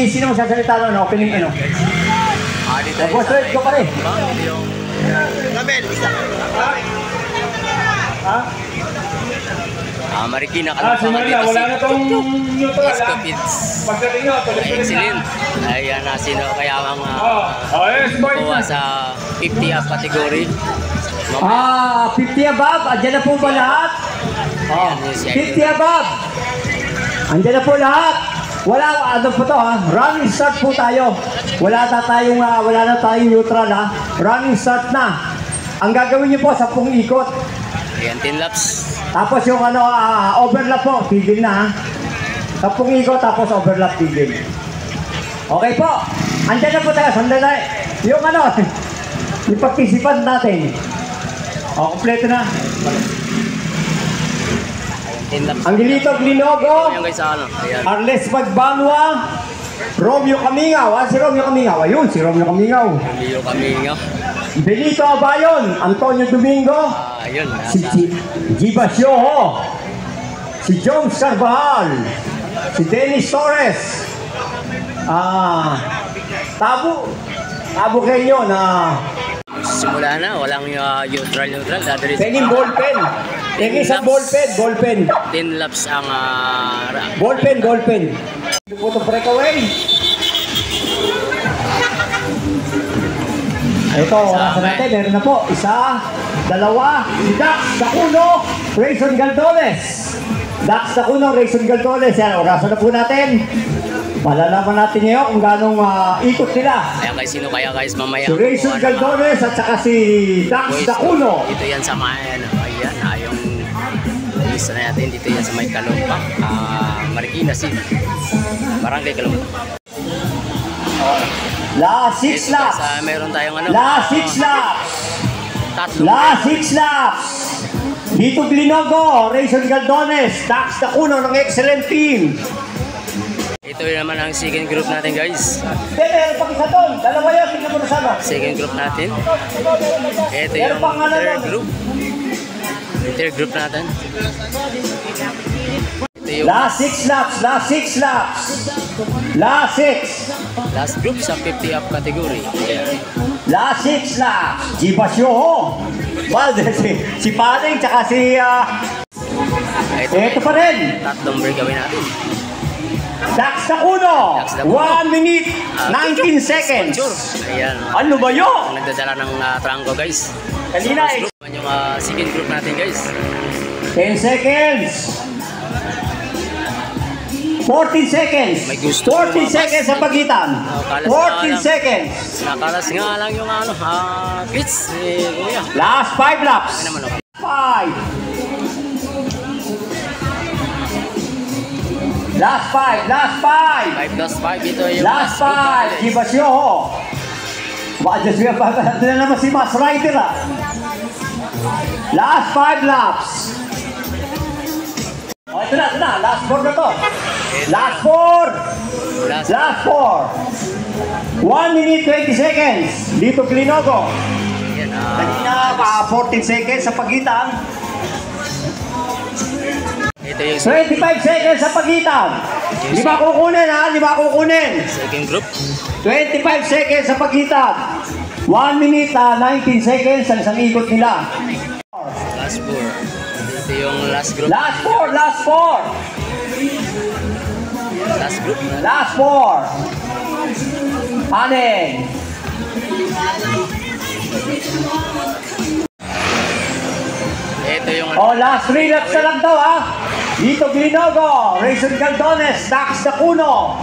Sino magsasalita nun? Opening ano? Boss Red ko pa rin. Label, isa. Ha? Marikina ka lang Wala na itong neutral. Pagdating nyo, excellent. Ayan na sino kaya ang kuha sa 50 up category. 50 above. Andyan na po ba lahat? 50 above. Andyan na po lahat. Wala, ano po to ha? Running start po tayo. Wala na tayong neutral ha. Running start na. Ang gagawin nyo po, 10 ikot. Ayan, 10 laps. Tapos yung overlap po, tigil na ha. 10 ikot, tapos overlap, tigil. Okay po. Andyan na po tayo, sandali. Yung yung participant natin. Kompleto na. Angelito Glinogo, Arles Magbanwa, Romeo Kamingaw. Si Romeo Kamingaw. Ayun, si Romeo Kamingaw. Benito Abayon, Antonio Domingo, si Giba Sioho, si Jones Carvajal, si Dennis Torres, Tabo kayo na simula na, walang neutral. pengin ballpen. Pengin isang ballpen. 10 laps ang ballpen. Puto breakaway. Ito, oras natin. Meron na po. Isa, dalawa, si Dax Dacuno, Rayson Galdones. Rayson Galdones. Yan, orasan na po natin. Malalaman natin ngayon kung gano'ng ikot nila. Sino kaya guys mamaya? Si Rayson Galdones at saka si Dax Dacuno. Dito yan sa may, yung isa na natin. Dito yan sa may Calumpa. Marikina City. Barangay Calumpa. Last 6 laps. Meron tayong Last 6 laps. Dito Glinogo, Rayson Galdones, Dax Dacuno ng excellent team. Ito naman ang second group natin guys. Meron pang isa doon. Dalawa yun, tingnan mo na sana. Second group natin. Ito yung third group. Third group natin. Last 6 laps. Last group sa 50 up category. Last 6 laps. Giba Sioho. Si Paling tsaka si ito pa rin. Tatlong break gawin natin. Dax Dacuno, 1 minute, 19 seconds. Ayan. Ano ba yun? Nagdadala ng trangko guys. Kanina yung second group natin guys. 10 seconds. 14 seconds. 14 seconds sa pagitan. 14 seconds. Nakalas nga lang yung glitch. Last 5 laps. 5. Last 5. Last 5. Ito yung last 5. Giba Sioho. Just na naman si Mas Rider Last 5 laps. Ito na. Last 4 na to. Last 4. 1 minute 20 seconds. Dito Glinogo. Kanina 14 seconds sa pagitan. 25 seconds sa pagitan. Lima kukunin. Second group. 25 seconds sa pagitan. 1 minute 19 seconds ang isang ikot nila. Last 4. Ito yung last group. Last 4. Last 4. Anin. Ito yung last 3 laps na lang daw Dito Glinogo, Rayson Galdones, Dax Dacuno.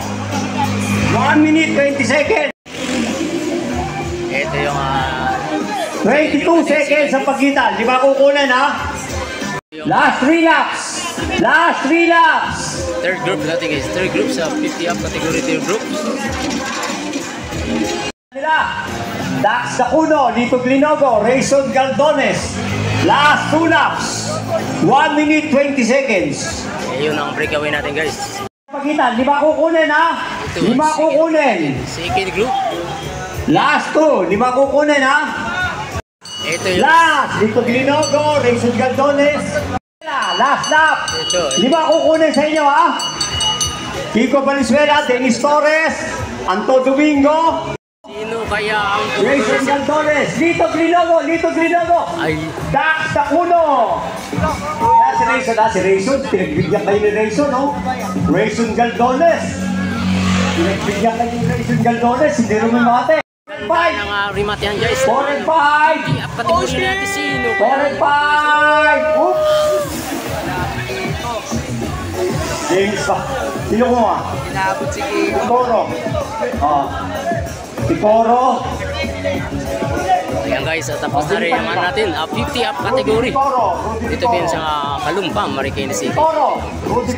1 minute 20 seconds. Ito yung 22 seconds sa pagitan. Di ba kukunin Last 3 laps. Third group natin guys. Third group sa 50 up category third group. Dax Dacuno, Dito Glinogo, Rayson Galdones. Last 2 laps. 1 minute 20 seconds. Yun ang breakaway natin guys. Pagitan, di ba kukunin Second group. Last 2, di ba kukunin Ito yung last, Dito Glinogo, Rayson Galdones. Last lap. Di ba kukunin sa inyo Kiko Valenzuela, Dennis Torres, Anto Domingo, Sino kaya ang Grayson Galdones, Lito Grinogo, ay Dax Tacuno. Si Rayson, pinagbigyan kayo ni Rayson, no? Rayson Galdones. Pinagbigyan kayo ni Rayson Galdones, hindi naman mate. ng rematehan guys. 4 and 5. Patuloy natin sino. 4 and 5. Oops. James pa. Sino ko nga? Inabot si Kiko. Toro. Si Toro. Ayan guys, tapos na rin yung natin, 50 up category. Dito din sa Kalumpang, Marikina City. Toro. Rudy.